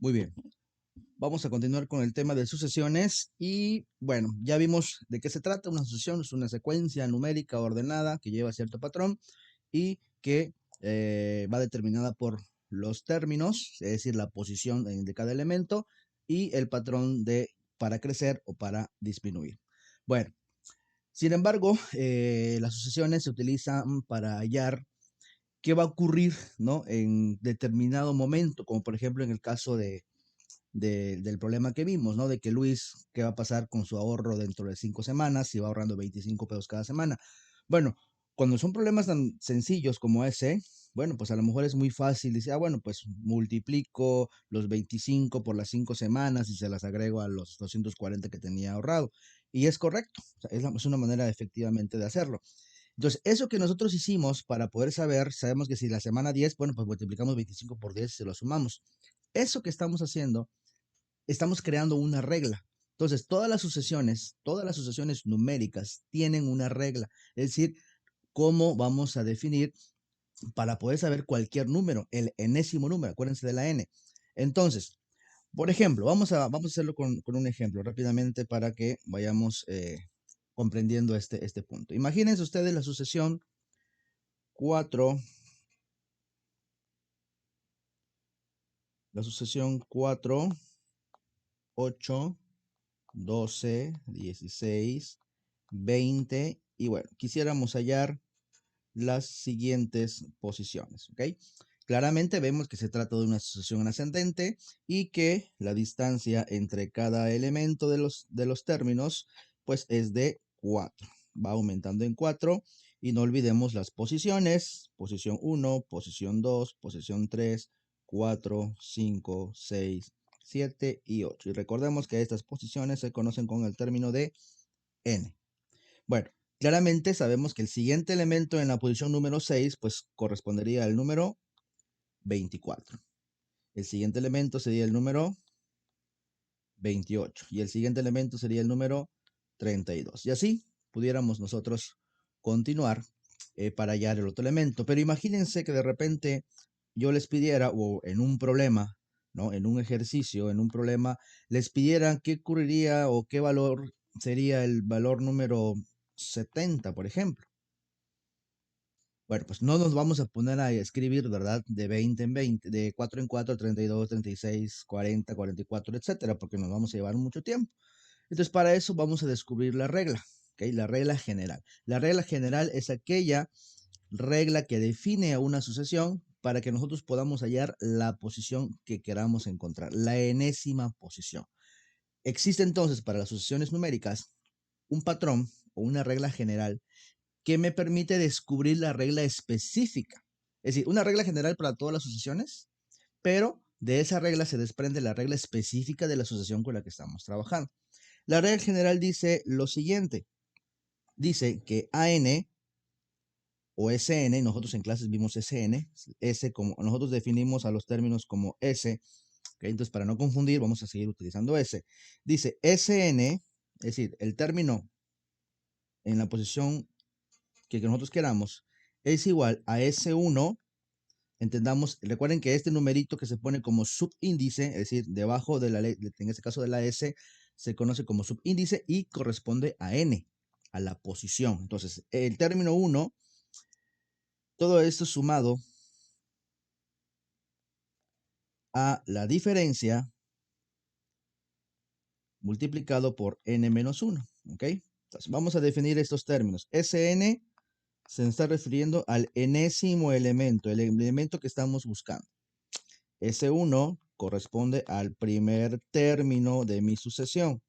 Muy bien, vamos a continuar con el tema de sucesiones y bueno, ya vimos de qué se trata. Una sucesión es una secuencia numérica ordenada que lleva cierto patrón y que va determinada por los términos, es decir, la posición de cada elemento y el patrón de para crecer o para disminuir. Bueno, sin embargo, las sucesiones se utilizan para hallar qué va a ocurrir, ¿no? En determinado momento, como por ejemplo en el caso del problema que vimos, ¿no? De que Luis, ¿qué va a pasar con su ahorro dentro de 5 semanas si va ahorrando 25 pesos cada semana? Bueno, cuando son problemas tan sencillos como ese, bueno, pues a lo mejor es muy fácil. Dice, bueno, pues multiplico los 25 por las 5 semanas y se las agrego a los 240 que tenía ahorrado. Y es correcto, o sea, es una manera efectivamente de hacerlo. Entonces, eso que nosotros hicimos para poder saber, sabemos que si la semana 10, bueno, pues multiplicamos 25 por 10 y se lo sumamos. Eso que estamos haciendo estamos creando una regla. Entonces, todas las sucesiones numéricas tienen una regla, es decir, cómo vamos a definir para poder saber cualquier número, el enésimo número, acuérdense de la n. Entonces, por ejemplo, vamos a hacerlo con un ejemplo rápidamente para que vayamos comprendiendo este punto. Imagínense ustedes la sucesión 4, la sucesión 4, 8, 12, 16, 20 y bueno, quisiéramos hallar las siguientes posiciones, ¿ok? Claramente vemos que se trata de una sucesión ascendente y que la distancia entre cada elemento de los términos pues es de 4. Va aumentando en 4 y no olvidemos las posiciones, posición 1, posición 2, posición 3, 4, 5, 6, 7 y 8. Y recordemos que estas posiciones se conocen con el término de n. Bueno, claramente sabemos que el siguiente elemento en la posición número 6, pues correspondería al número 24. El siguiente elemento sería el número 28 y el siguiente elemento sería el número 32. Y así pudiéramos nosotros continuar para hallar el otro elemento. Pero imagínense que de repente yo les pidiera, o en un problema, ¿no? En un ejercicio, en un problema, les pidieran qué ocurriría o qué valor sería el valor número 70, por ejemplo. Bueno, pues no nos vamos a poner a escribir, ¿verdad? De 20 en 20, de 4 en 4, 32, 36, 40, 44, etcétera, porque nos vamos a llevar mucho tiempo. Entonces, para eso vamos a descubrir la regla, ¿ok? La regla general. La regla general es aquella regla que define a una sucesión para que nosotros podamos hallar la posición que queramos encontrar, la enésima posición. Existe entonces para las sucesiones numéricas un patrón o una regla general que me permite descubrir la regla específica. Es decir, una regla general para todas las sucesiones, pero de esa regla se desprende la regla específica de la sucesión con la que estamos trabajando. La regla general dice lo siguiente. Dice que AN o SN, nosotros en clases vimos SN, S como nosotros definimos a los términos como S, ¿okay? Entonces para no confundir vamos a seguir utilizando S. Dice SN, es decir, el término en la posición que nosotros queramos es igual a S1. Entendamos, recuerden que este numerito que se pone como subíndice, es decir, debajo de la ley, en este caso de la S, se conoce como subíndice y corresponde a N, a la posición. Entonces, el término 1, todo esto sumado a la diferencia multiplicado por N menos 1, ¿ok? Entonces, vamos a definir estos términos. Sn se está refiriendo al enésimo elemento, el elemento que estamos buscando. S1 corresponde al primer término de mi sucesión.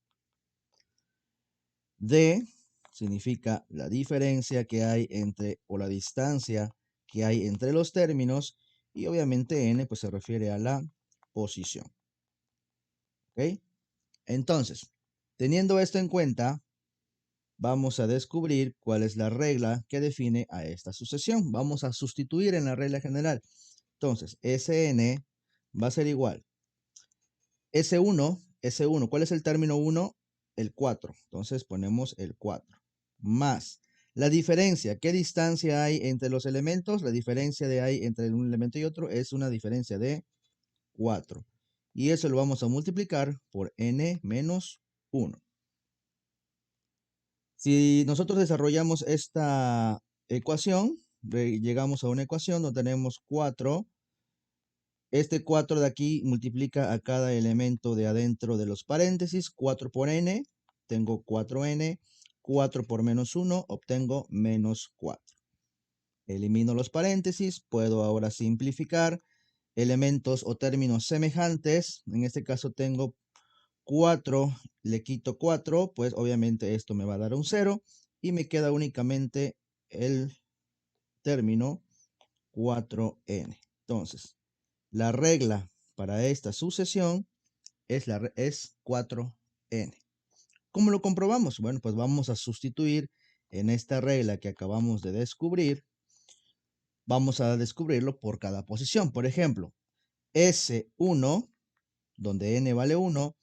D significa la diferencia que hay entre, o la distancia que hay entre los términos, y obviamente N pues se refiere a la posición. ¿Ok? Entonces, teniendo esto en cuenta, vamos a descubrir cuál es la regla que define a esta sucesión. Vamos a sustituir en la regla general. Entonces, Sn va a ser igual. S1, ¿cuál es el término 1? El 4. Entonces ponemos el 4. Más la diferencia. ¿Qué distancia hay entre los elementos? La diferencia de hay entre un elemento y otro es una diferencia de 4. y eso lo vamos a multiplicar por n menos 1. Si nosotros desarrollamos esta ecuación, llegamos a una ecuación donde tenemos 4. Este 4 de aquí multiplica a cada elemento de adentro de los paréntesis. 4 por n, tengo 4n. 4 por menos 1, obtengo menos 4. Elimino los paréntesis, puedo ahora simplificar elementos o términos semejantes. En este caso tengo 4, le quito 4, pues obviamente esto me va a dar un 0 y me queda únicamente el término 4n. Entonces, la regla para esta sucesión es 4n. ¿Cómo lo comprobamos? Bueno, pues vamos a sustituir en esta regla que acabamos de descubrir. Vamos a descubrirlo por cada posición. Por ejemplo, S1, donde n vale 1,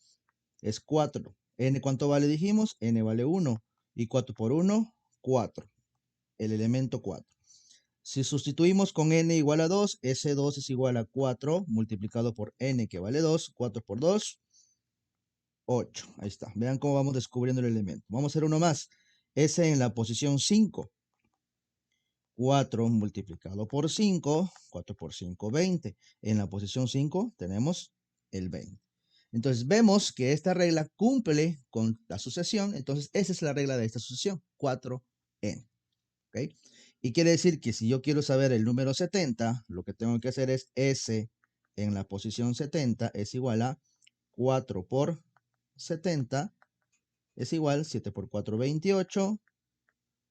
es 4. ¿N cuánto vale? Dijimos, n vale 1. Y 4 por 1, 4. El elemento 4. Si sustituimos con n igual a 2, S2 es igual a 4 multiplicado por n que vale 2. 4 por 2, 8. Ahí está. Vean cómo vamos descubriendo el elemento. Vamos a hacer uno más. S en la posición 5. 4 multiplicado por 5. 4 por 5, 20. En la posición 5 tenemos el 20. Entonces vemos que esta regla cumple con la sucesión. Entonces esa es la regla de esta sucesión. 4n. ¿Okay? Y quiere decir que si yo quiero saber el número 70, lo que tengo que hacer es S en la posición 70 es igual a 4 por 70 es igual 7 por 4, 28,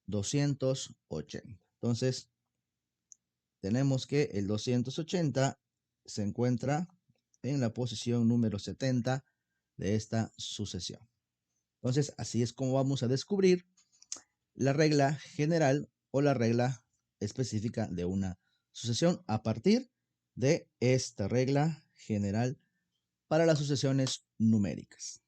280. Entonces, tenemos que el 280 se encuentra en la posición número 70 de esta sucesión. Entonces, así es como vamos a descubrir la regla general o la regla específica de una sucesión a partir de esta regla general para las sucesiones numéricas.